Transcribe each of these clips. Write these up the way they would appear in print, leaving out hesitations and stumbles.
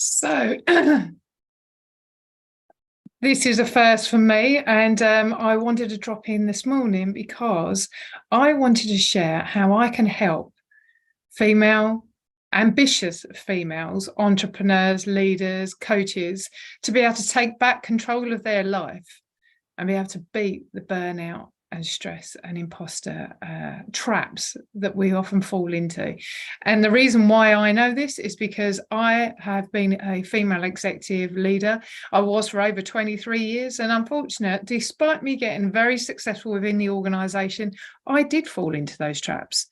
So this is a first for me, and I wanted to drop in this morning because I wanted to share how I can help ambitious females, entrepreneurs, leaders, coaches, to be able to take back control of their life and be able to beat the burnout and stress and imposter traps that we often fall into. And the reason why I know this is because I have been a female executive leader. I was for over 23 years, and unfortunately, despite me getting very successful within the organization, I did fall into those traps.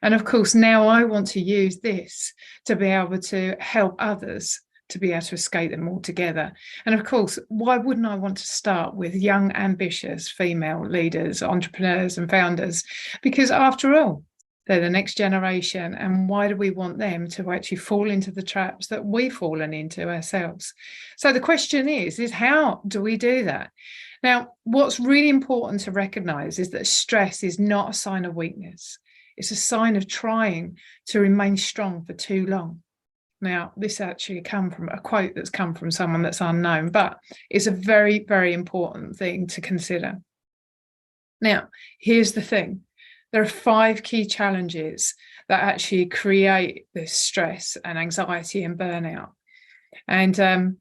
And of course, now I want to use this to be able to help others to be able to escape them altogether. And of course, why wouldn't I want to start with young, ambitious female leaders, entrepreneurs and founders? Because after all, they're the next generation. And why do we want them to actually fall into the traps that we've fallen into ourselves? So the question is how do we do that? Now, what's really important to recognize is that stress is not a sign of weakness. It's a sign of trying to remain strong for too long. Now, this actually come from a quote that's come from someone that's unknown, but it's a very, very important thing to consider. Now, here's the thing. There are 5 key challenges that actually create this stress and anxiety and burnout. And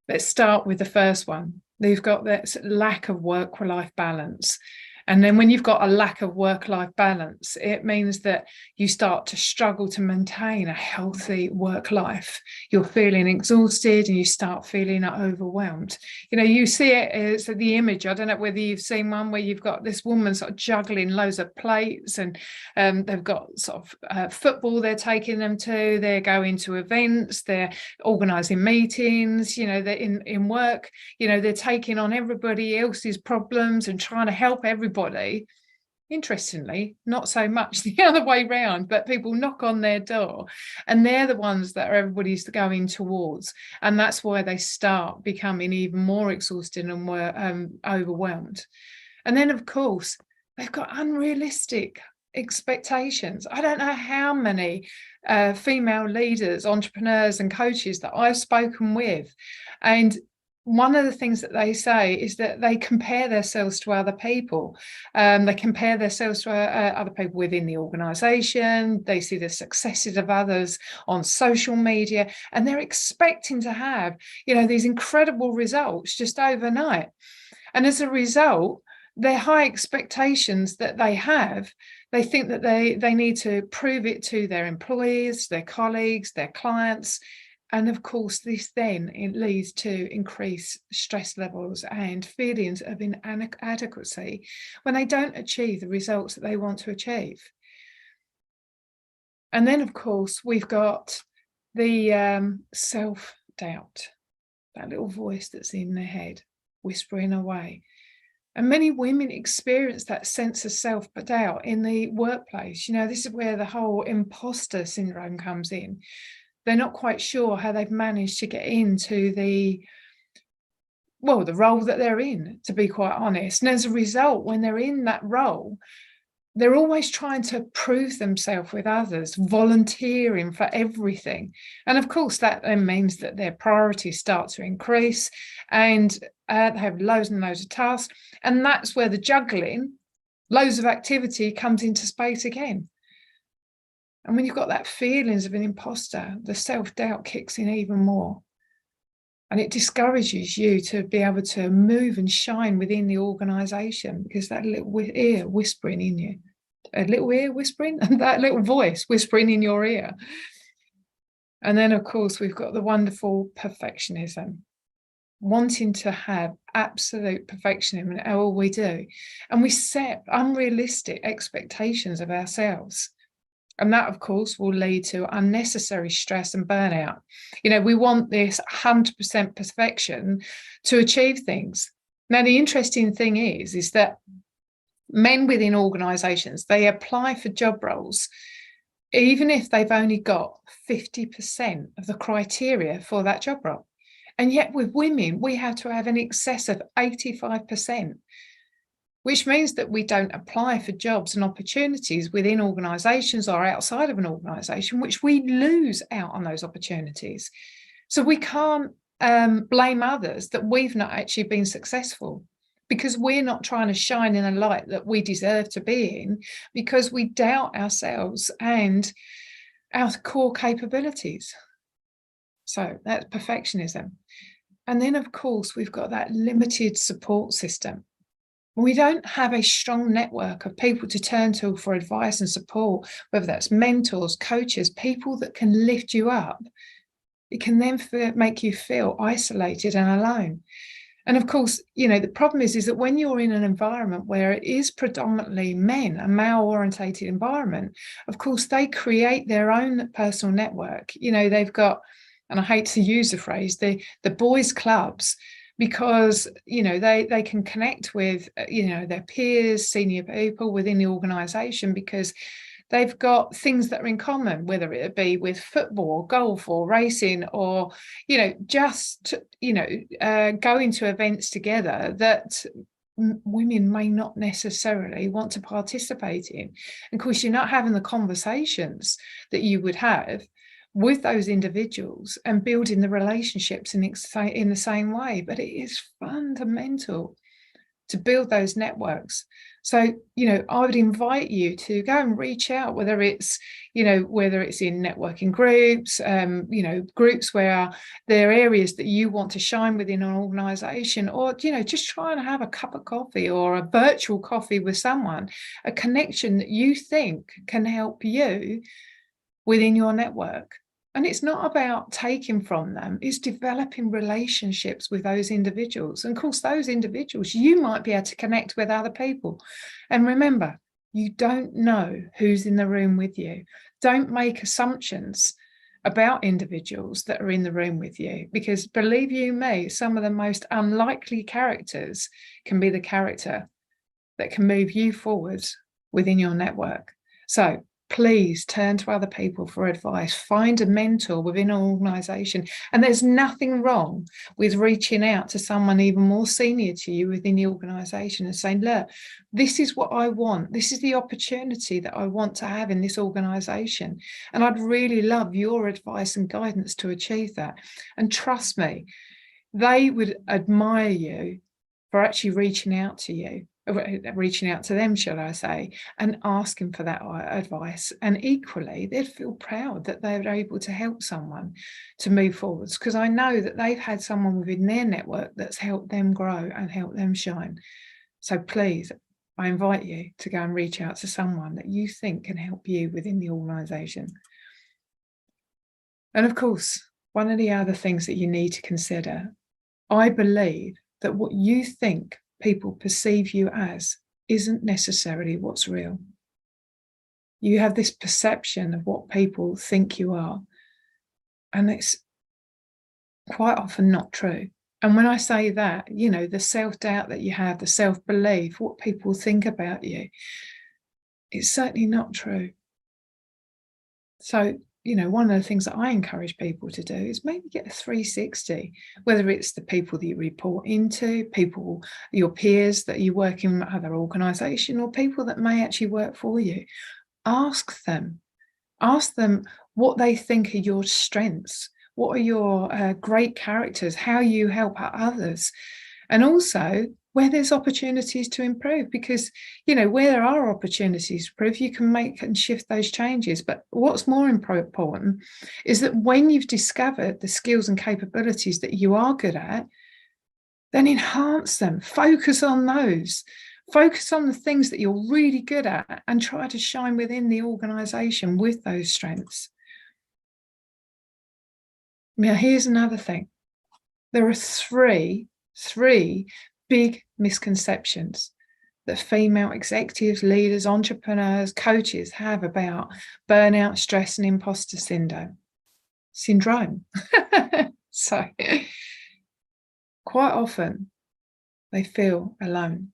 let's start with the first one. They've got this lack of work-life balance. And then when you've got a lack of work-life balance, it means that you start to struggle to maintain a healthy work life. You're feeling exhausted and you start feeling overwhelmed. You know, you see it as the image. I don't know whether you've seen one where you've got this woman sort of juggling loads of plates, and they've got sort of football they're taking them to. They're going to events. They're organising meetings. You know, they're in work. You know, they're taking on everybody else's problems and trying to help everybody. Interestingly, not so much the other way round, but people knock on their door and they're the ones that everybody's going towards. And that's why they start becoming even more exhausted and more overwhelmed. And then, of course, they've got unrealistic expectations. I don't know how many female leaders, entrepreneurs and coaches that I've spoken with, and one of the things that they say is that they compare themselves to other people. They compare themselves to other people within the organization. They see the successes of others on social media, and they're expecting to have, you know, these incredible results just overnight. And as a result, their high expectations that they have, they think that they need to prove it to their employees, their colleagues, their clients. And of course, this then it leads to increased stress levels and feelings of inadequacy when they don't achieve the results that they want to achieve. And then, of course, we've got the self-doubt, that little voice that's in their head, whispering away. And many women experience that sense of self-doubt in the workplace. You know, this is where the whole imposter syndrome comes in. They're not quite sure how they've managed to get into the role that they're in, to be quite honest. And as a result, when they're in that role, they're always trying to prove themselves with others, volunteering for everything. And of course, that then means that their priorities start to increase and they have loads and loads of tasks. And that's where the juggling, loads of activity comes into space again. And when you've got that feelings of an imposter, the self-doubt kicks in even more. And it discourages you to be able to move and shine within the organisation, because that little ear whispering in you, a little ear whispering, and that little voice whispering in your ear. And then, of course, we've got the wonderful perfectionism, wanting to have absolute perfectionism in all we do. And we set unrealistic expectations of ourselves. And that, of course, will lead to unnecessary stress and burnout. You know, we want this 100% perfection to achieve things. Now, the interesting thing is that men within organisations, they apply for job roles, even if they've only got 50% of the criteria for that job role. And yet with women, we have to have an excess of 85%. Which means that we don't apply for jobs and opportunities within organisations or outside of an organisation, which we lose out on those opportunities. So we can't blame others that we've not actually been successful, because we're not trying to shine in a light that we deserve to be in, because we doubt ourselves and our core capabilities. So that's perfectionism. And then, of course, we've got that limited support system. We don't have a strong network of people to turn to for advice and support, whether that's mentors, coaches, people that can lift you up. It can then make you feel isolated and alone. And of course, the problem is that when you're in an environment where it is predominantly men, a male-orientated environment, of course, they create their own personal network. They've got, and I hate to use the phrase, the boys' clubs, because they can connect with their peers, senior people within the organization, because they've got things that are in common, whether it be with football, golf, or racing, or just going to events together that women may not necessarily want to participate in. And of course, you're not having the conversations that you would have with those individuals and building the relationships in the same way. But it is fundamental to build those networks. So, I would invite you to go and reach out, whether it's in networking groups, groups where there are areas that you want to shine within an organization, or, just try and have a cup of coffee or a virtual coffee with someone, a connection that you think can help you within your network. And it's not about taking from them, it's developing relationships with those individuals. And of course, those individuals, you might be able to connect with other people. And remember, you don't know who's in the room with you. Don't make assumptions about individuals that are in the room with you, because believe you me, some of the most unlikely characters can be the character that can move you forwards within your network. So please turn to other people for advice. Find a mentor within an organization. And there's nothing wrong with reaching out to someone even more senior to you within the organization and saying, look, this is what I want. This is the opportunity that I want to have in this organization. And I'd really love your advice and guidance to achieve that. And trust me, they would admire you for actually reaching out to them, shall I say, and asking for that advice. And equally, they'd feel proud that they were able to help someone to move forwards, because I know that they've had someone within their network that's helped them grow and helped them shine. So please, I invite you to go and reach out to someone that you think can help you within the organisation. And of course, one of the other things that you need to consider, I believe that what you think people perceive you as isn't necessarily what's real. You have this perception of what people think you are, and it's quite often not true. And when I say that, the self-doubt that you have, the self-belief, what people think about you, it's certainly not true. So, one of the things that I encourage people to do is maybe get a 360, whether it's the people that you report into, people, your peers that you work in other organisation, or people that may actually work for you. Ask them what they think are your strengths, what are your great characters, how you help others, and also where there's opportunities to improve, because where there are opportunities to improve, you can make and shift those changes. But what's more important is that when you've discovered the skills and capabilities that you are good at, then enhance them, focus on those, focus on the things that you're really good at, and try to shine within the organization with those strengths. Now, here's another thing. There are three big misconceptions that female executives, leaders, entrepreneurs, coaches have about burnout, stress, and imposter syndrome. So quite often they feel alone.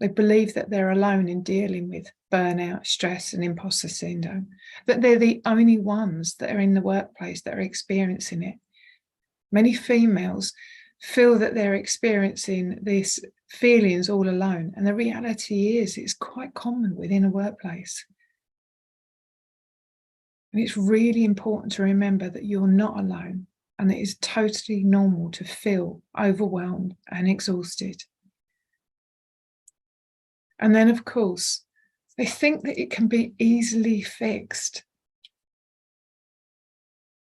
They believe that they're alone in dealing with burnout, stress, and imposter syndrome, that they're the only ones that are in the workplace that are experiencing it. Many females feel that they're experiencing these feelings all alone. And the reality is it's quite common within a workplace. And it's really important to remember that you're not alone. And it is totally normal to feel overwhelmed and exhausted. And then, of course, they think that it can be easily fixed.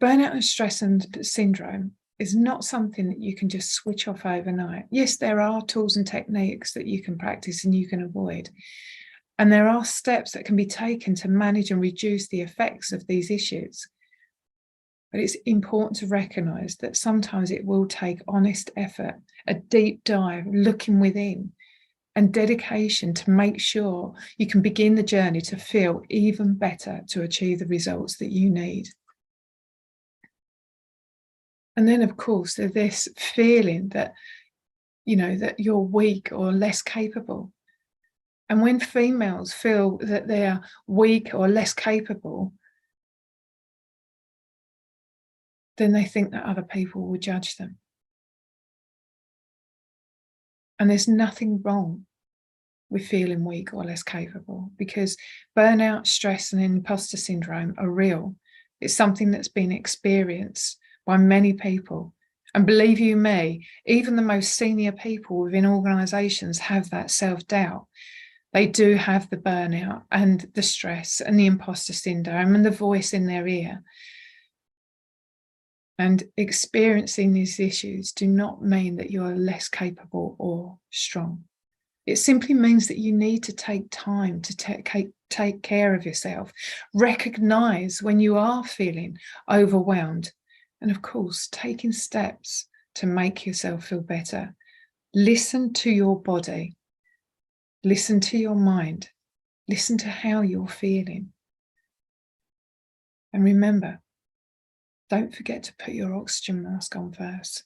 Burnout and stress and syndrome is not something that you can just switch off overnight. Yes, there are tools and techniques that you can practice and you can avoid. And there are steps that can be taken to manage and reduce the effects of these issues. But it's important to recognise that sometimes it will take honest effort, a deep dive, looking within, and dedication to make sure you can begin the journey to feel even better to achieve the results that you need. And then, of course, there's this feeling that, that you're weak or less capable. And when females feel that they're weak or less capable, then they think that other people will judge them. And there's nothing wrong with feeling weak or less capable, because burnout, stress, and imposter syndrome are real. It's something that's been experienced by many people. And believe you me, even the most senior people within organisations have that self-doubt. They do have the burnout and the stress and the imposter syndrome and the voice in their ear. And experiencing these issues do not mean that you're less capable or strong. It simply means that you need to take time to take care of yourself, recognise when you are feeling overwhelmed, and of course, taking steps to make yourself feel better. Listen to your body, listen to your mind, listen to how you're feeling. And remember, don't forget to put your oxygen mask on first.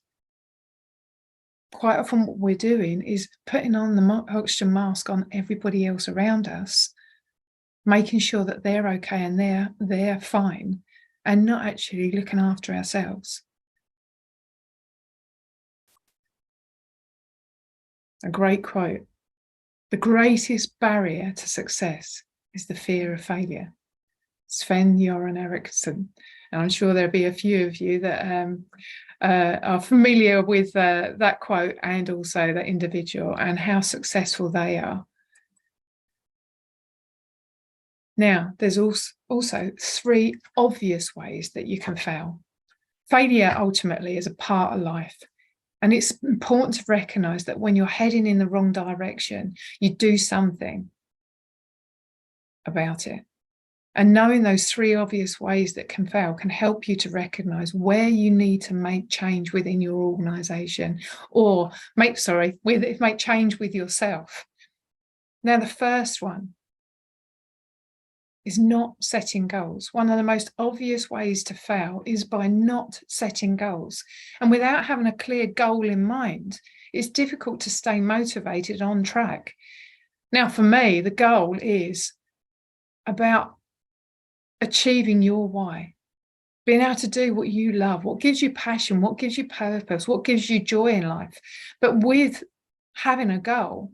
Quite often what we're doing is putting on the oxygen mask on everybody else around us, making sure that they're okay and they're fine, and not actually looking after ourselves. A great quote: "The greatest barrier to success is the fear of failure." Sven-Göran Eriksson. And I'm sure there'll be a few of you that are familiar with that quote, and also that individual and how successful they are. Now, there's also 3 obvious ways that you can fail. Failure ultimately is a part of life. And it's important to recognise that when you're heading in the wrong direction, you do something about it. And knowing those 3 obvious ways that can fail can help you to recognise where you need to make change within your organisation, or make change with yourself. Now, the first one is not setting goals. One of the most obvious ways to fail is by not setting goals. And without having a clear goal in mind, it's difficult to stay motivated on track. Now, for me, the goal is about achieving your why, being able to do what you love, what gives you passion, what gives you purpose, what gives you joy in life. But with having a goal,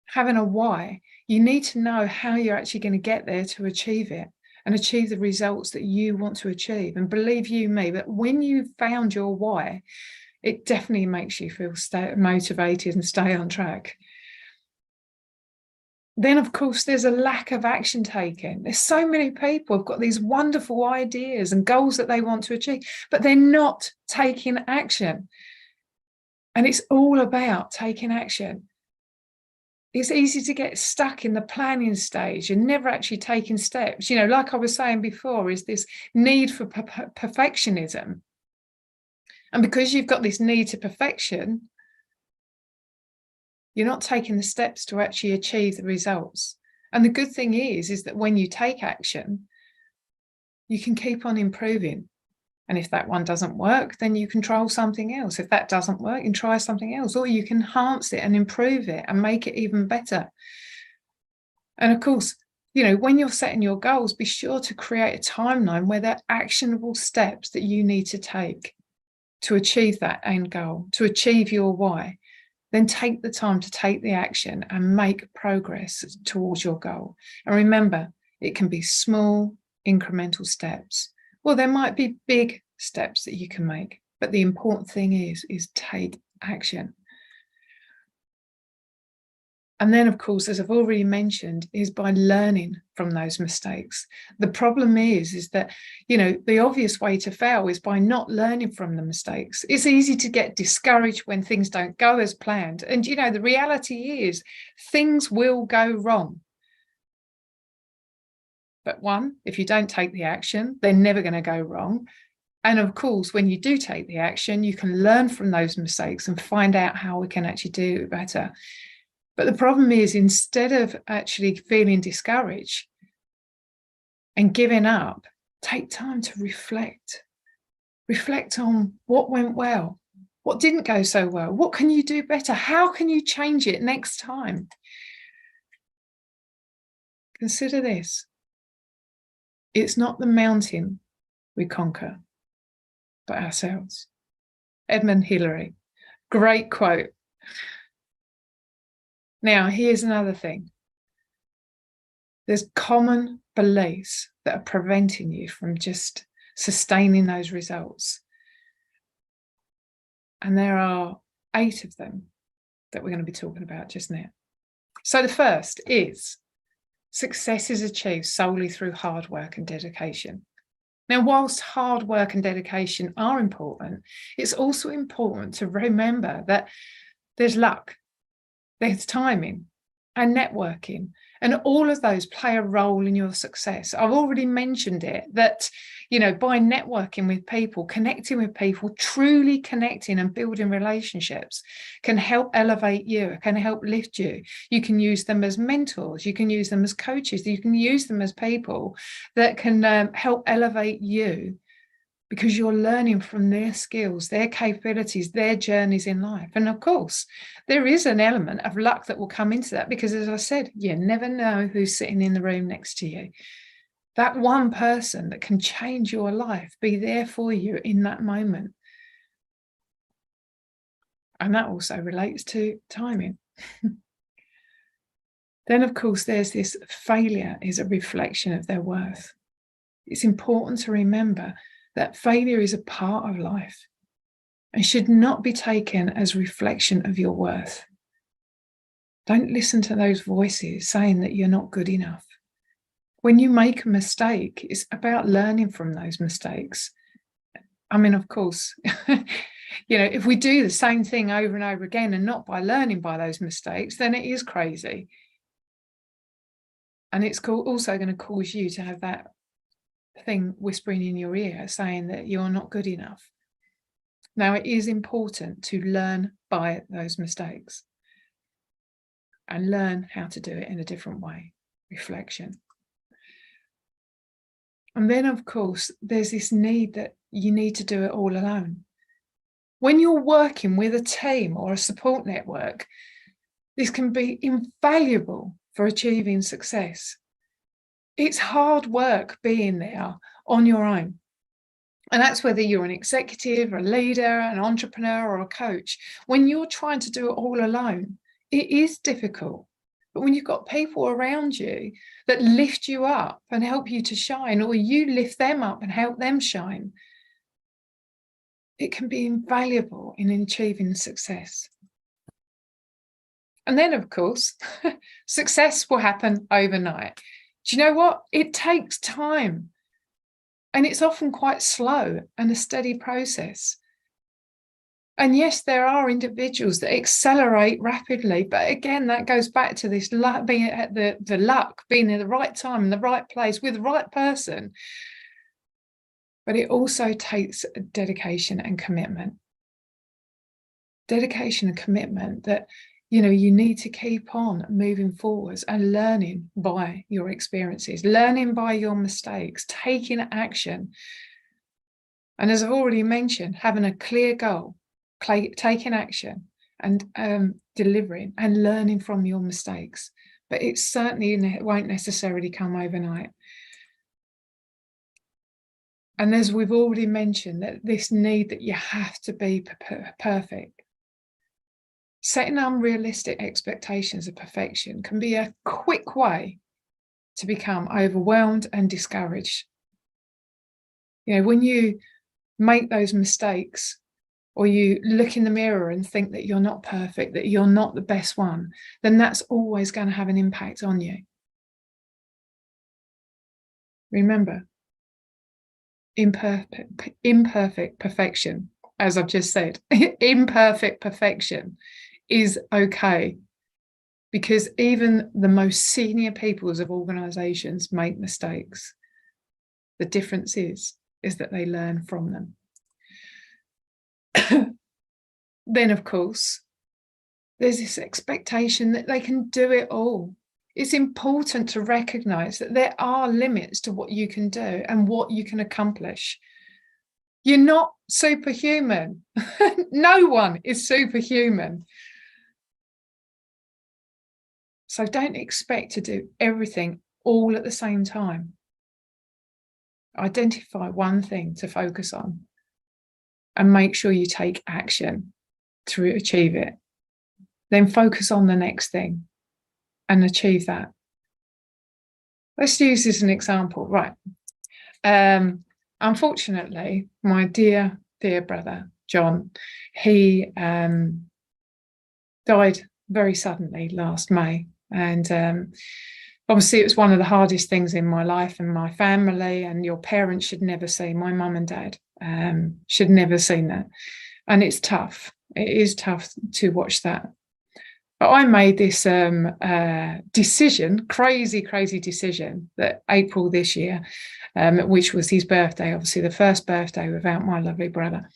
having a why, you need to know how you're actually going to get there to achieve it and achieve the results that you want to achieve. And believe you me, that when you've found your why, it definitely makes you feel motivated and stay on track. Then, of course, there's a lack of action taken. There's so many people who've got these wonderful ideas and goals that they want to achieve, but they're not taking action. And it's all about taking action. It's easy to get stuck in the planning stage and never actually taking steps. Like I was saying before, is this need for perfectionism. And because you've got this need to perfection, you're not taking the steps to actually achieve the results. And the good thing is that when you take action, you can keep on improving. And if that one doesn't work, then you can trial something else. If that doesn't work, you can try something else, or you can enhance it and improve it and make it even better. And of course, when you're setting your goals, be sure to create a timeline where there are actionable steps that you need to take to achieve that end goal, to achieve your why. Then take the time to take the action and make progress towards your goal. And remember, it can be small, incremental steps. Well, there might be big steps that you can make. But the important thing is take action. And then, of course, as I've already mentioned, is by learning from those mistakes. The problem is that, the obvious way to fail is by not learning from the mistakes. It's easy to get discouraged when things don't go as planned. And, the reality is things will go wrong. But one, if you don't take the action, they're never going to go wrong. And of course, when you do take the action, you can learn from those mistakes and find out how we can actually do it better. But the problem is, instead of actually feeling discouraged and giving up, take time to reflect. Reflect on what went well, what didn't go so well, what can you do better, how can you change it next time? Consider this. It's not the mountain we conquer, but ourselves. Edmund Hillary, great quote. Now, here's another thing. There's common beliefs that are preventing you from just sustaining those results. And there are 8 of them that we're going to be talking about just now. So the first is success is achieved solely through hard work and dedication. Now, whilst hard work and dedication are important, it's also important to remember that there's luck, there's timing and networking, and all of those play a role in your success. I've already mentioned it, that, by networking with people, connecting with people, truly connecting and building relationships can help elevate you, can help lift you. You can use them as mentors, you can use them as coaches, you can use them as people that can help elevate you, because you're learning from their skills, their capabilities, their journeys in life. And of course, there is an element of luck that will come into that, because, as I said, you never know who's sitting in the room next to you. That one person that can change your life, be there for you in that moment. And that also relates to timing. Then, of course, there's this failure is a reflection of their worth. It's important to remember that failure is a part of life and should not be taken as reflection of your worth. Don't listen to those voices saying that you're not good enough. When you make a mistake, it's about learning from those mistakes. I mean, of course, if we do the same thing over and over again and not by learning by those mistakes, then it is crazy. And it's also going to cause you to have that thing whispering in your ear saying that you're not good enough. Now, it is important to learn by those mistakes and learn how to do it in a different way. Reflection. And then, of course, there's this need that you need to do it all alone. When you're working with a team or a support network, this can be invaluable for achieving success. It's hard work being there on your own. And that's whether you're an executive, a leader, an entrepreneur, or a coach. When you're trying to do it all alone, it is difficult. But when you've got people around you that lift you up and help you to shine, or you lift them up and help them shine, it can be invaluable in achieving success. And then, of course, success will happen overnight. Do you know what? It takes time. And it's often quite slow and a steady process. And yes, there are individuals that accelerate rapidly. But again, that goes back to this luck, being at the luck, being in the right time, in the right place, with the right person. But it also takes dedication and commitment. Dedication and commitment that you need to keep on moving forwards and learning by your experiences, learning by your mistakes, taking action. And as I've already mentioned, having a clear goal, taking action and delivering and learning from your mistakes. But it certainly won't necessarily come overnight. And as we've already mentioned, that this need that you have to be perfect. Setting unrealistic expectations of perfection can be a quick way to become overwhelmed and discouraged. When you make those mistakes, or you look in the mirror and think that you're not perfect, that you're not the best one, then that's always going to have an impact on you. Remember, imperfect perfection, as I've just said, imperfect perfection is okay, because even the most senior peoples of organizations make mistakes. The difference is that they learn from them. Then, of course, there's this expectation that they can do it all. It's important to recognize that there are limits to what you can do and what you can accomplish. You're not superhuman. No one is superhuman. So don't expect to do everything all at the same time. Identify one thing to focus on and make sure you take action to achieve it. Then focus on the next thing and achieve that. Let's use this as an example. Right. Unfortunately, my dear brother, John, he died very suddenly last May. And obviously, it was one of the hardest things in my life and my family, and your parents should never see, my mum and dad should never seen that. And it's tough. It is tough to watch that. But I made this decision, crazy decision, that April this year, which was his birthday, obviously the first birthday without my lovely brother.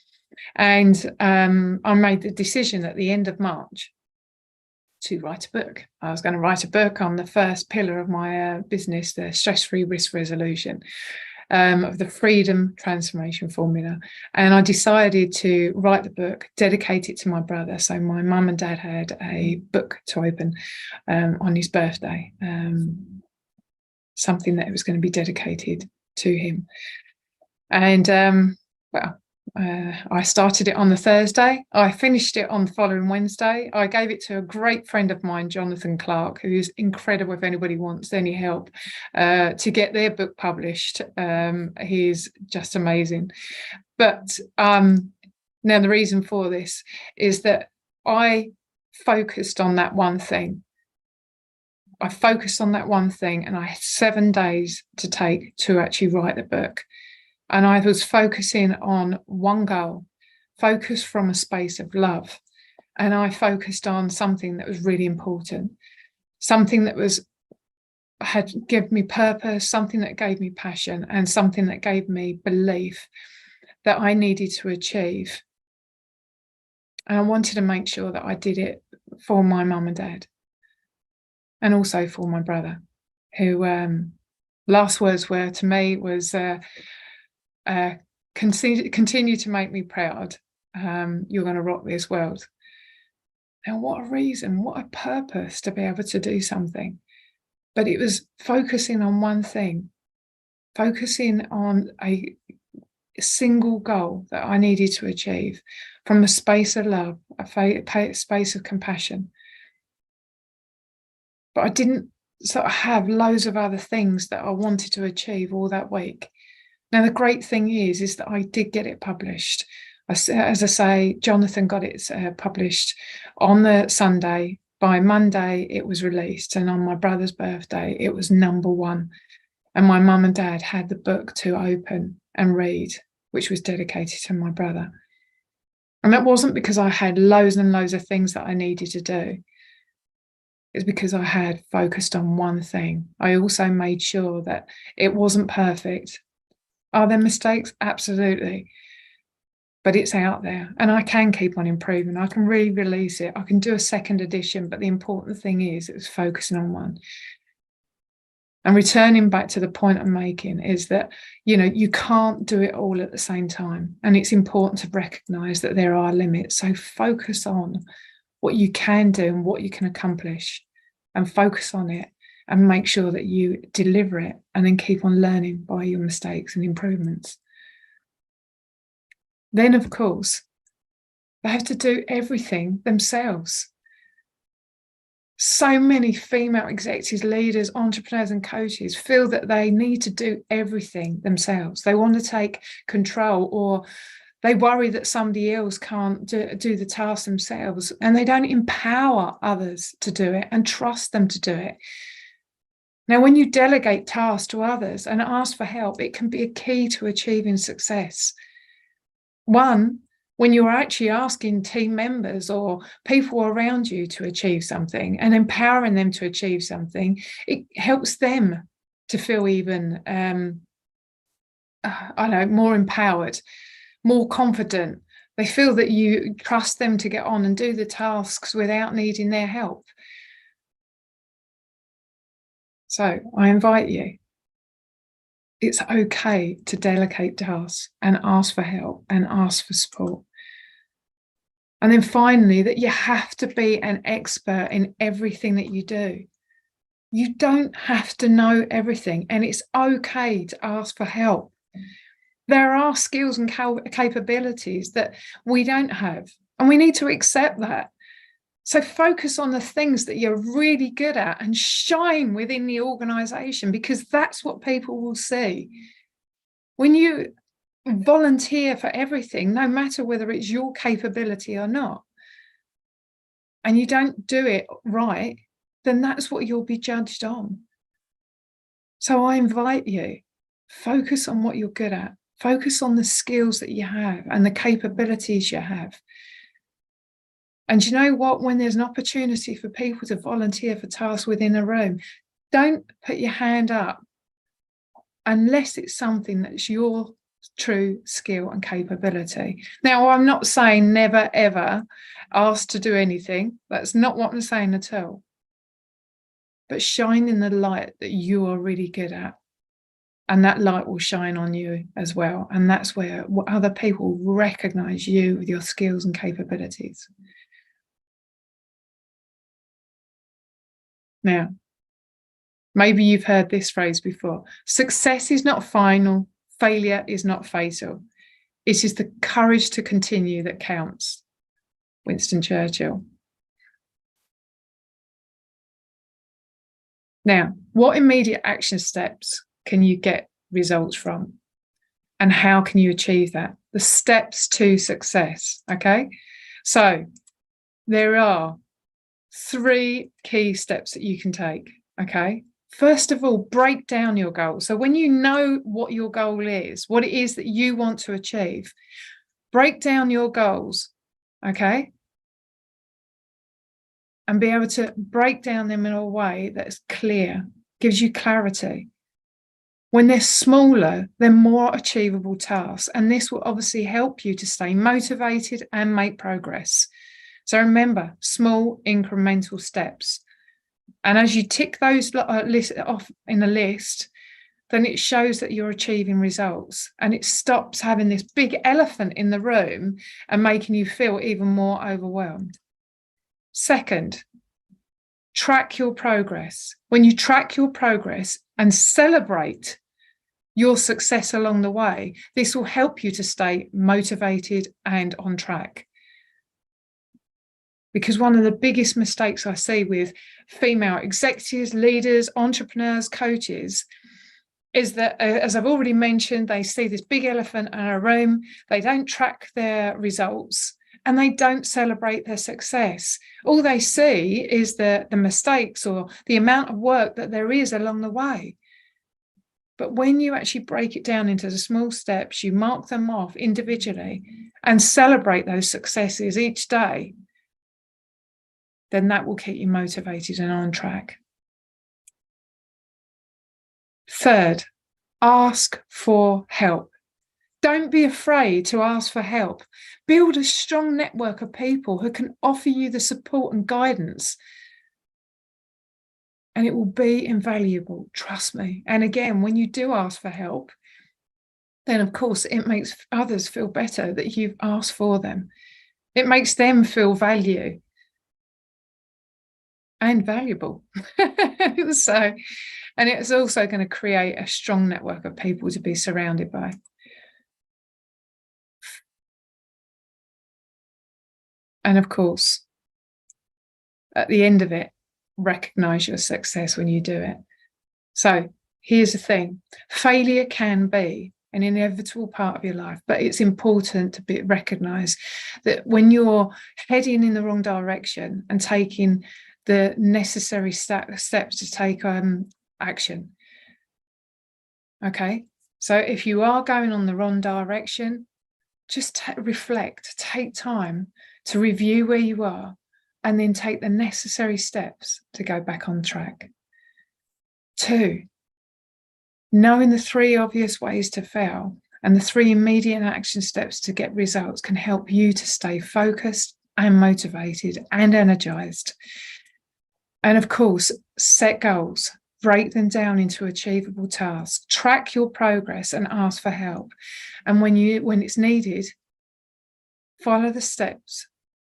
And I made the decision at the end of March to write a book. I was going to write a book on the first pillar of my business, the stress-free risk resolution, of the freedom transformation formula. And I decided to write the book, dedicate it to my brother. So my mum and dad had a book to open on his birthday, something that was going to be dedicated to him. And I started it on the Thursday. I finished it on the following Wednesday. I gave it to a great friend of mine, Jonathan Clark, who's incredible if anybody wants any help to get their book published. He's just amazing. But now the reason for this is that I focused on that one thing. I focused on that one thing, and I had 7 days to take to actually write the book. And I was focusing on one goal, focused from a space of love. And I focused on something that was really important, something that had given me purpose, something that gave me passion, and something that gave me belief that I needed to achieve. And I wanted to make sure that I did it for my mum and dad, and also for my brother, who last words were to me was, continue to make me proud. You're going to rock this world. Now, what a reason, what a purpose to be able to do something. But it was focusing on one thing, focusing on a single goal that I needed to achieve from a space of love, a space of compassion. But I didn't sort of have loads of other things that I wanted to achieve all that week. Now, the great thing is that I did get it published. As I say, Jonathan got it published on the Sunday. By Monday, it was released. And on my brother's birthday, it was #1. And my mum and dad had the book to open and read, which was dedicated to my brother. And that wasn't because I had loads and loads of things that I needed to do. It's because I had focused on one thing. I also made sure that it wasn't perfect. Are there mistakes? Absolutely. But it's out there, and I can keep on improving. I can re-release it. I can do a second edition, but the important thing is it was focusing on one. And returning back to the point I'm making is that, you can't do it all at the same time. And it's important to recognize that there are limits. So focus on what you can do and what you can accomplish, and focus on it. And make sure that you deliver it, and then keep on learning by your mistakes and improvements. Then, of course, they have to do everything themselves. So many female executives, leaders, entrepreneurs, and coaches feel that they need to do everything themselves. They want to take control, or they worry that somebody else can't do the task themselves, and they don't empower others to do it and trust them to do it. Now, when you delegate tasks to others and ask for help, it can be a key to achieving success. One, when you're actually asking team members or people around you to achieve something and empowering them to achieve something, it helps them to feel even, more empowered, more confident. They feel that you trust them to get on and do the tasks without needing their help. So I invite you. It's okay to delegate tasks and ask for help and ask for support. And then finally, that you have to be an expert in everything that you do. You don't have to know everything, and it's okay to ask for help. There are skills and capabilities that we don't have, and we need to accept that. So focus on the things that you're really good at and shine within the organization, because that's what people will see. When you volunteer for everything, no matter whether it's your capability or not, and you don't do it right, then that's what you'll be judged on. So I invite you, focus on what you're good at, focus on the skills that you have and the capabilities you have. And you know what? When there's an opportunity for people to volunteer for tasks within a room, don't put your hand up unless it's something that's your true skill and capability. Now, I'm not saying never, ever ask to do anything. That's not what I'm saying at all. But shine in the light that you are really good at. And that light will shine on you as well. And that's where other people recognize you with your skills and capabilities. Now, maybe you've heard this phrase before. Success is not final. Failure is not fatal. It is the courage to continue that counts. Winston Churchill. Now, what immediate action steps can you get results from? And how can you achieve that? The steps to success, okay? So there are 3 key steps that you can take, okay? First of all, break down your goal. So when you know what your goal is, what it is that you want to achieve, break down your goals, okay? And be able to break down them in a way that's clear, gives you clarity. When they're smaller, they're more achievable tasks. And this will obviously help you to stay motivated and make progress. So remember, small incremental steps. And as you tick those off in a list, then it shows that you're achieving results, and it stops having this big elephant in the room and making you feel even more overwhelmed. Second, track your progress. When you track your progress and celebrate your success along the way, this will help you to stay motivated and on track. Because one of the biggest mistakes I see with female executives, leaders, entrepreneurs, coaches is that, as I've already mentioned, they see this big elephant in a room, they don't track their results, and they don't celebrate their success. All they see is the mistakes or the amount of work that there is along the way. But when you actually break it down into the small steps, you mark them off individually and celebrate those successes each day, then that will keep you motivated and on track. Third, ask for help. Don't be afraid to ask for help. Build a strong network of people who can offer you the support and guidance. And it will be invaluable, trust me. And again, when you do ask for help, then of course it makes others feel better that you've asked for them. It makes them feel value and valuable. So, and it's also going to create a strong network of people to be surrounded by. And of course, at the end of it, recognize your success when you do it. So here's the thing. Failure can be an inevitable part of your life, but it's important to recognize that when you're heading in the wrong direction and taking the necessary steps to take action. Okay, so if you are going on the wrong direction, just reflect, take time to review where you are, and then take the necessary steps to go back on track. 2, knowing the 3 obvious ways to fail and the 3 immediate action steps to get results can help you to stay focused and motivated and energized. And of course, set goals, break them down into achievable tasks, track your progress and ask for help. And when it's needed, follow the steps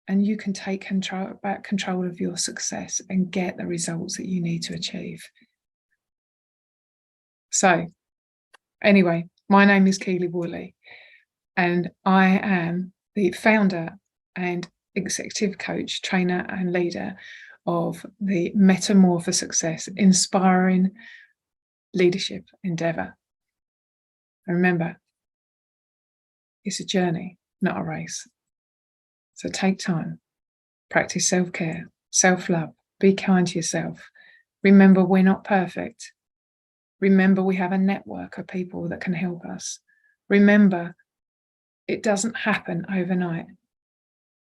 and you can take back control of your success and get the results that you need to achieve. So anyway, my name is Keely Woolley and I am the founder and executive coach, trainer and leader of the Metamorforsuccess inspiring leadership endeavor. And remember, it's a journey, not a race. So take time, practice self-care, self-love, be kind to yourself. Remember, we're not perfect. Remember, we have a network of people that can help us. Remember, it doesn't happen overnight.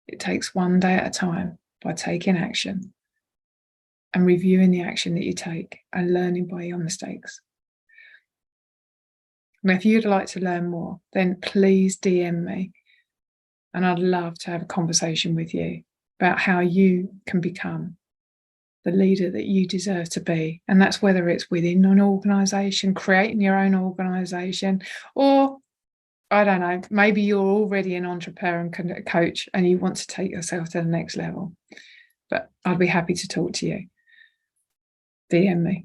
It takes one day at a time by taking action and reviewing the action that you take and learning by your mistakes. And if you'd like to learn more, then please DM me. And I'd love to have a conversation with you about how you can become the leader that you deserve to be. And that's whether it's within an organization, creating your own organization, or I don't know, maybe you're already an entrepreneur and coach and you want to take yourself to the next level. But I'd be happy to talk to you. DM me.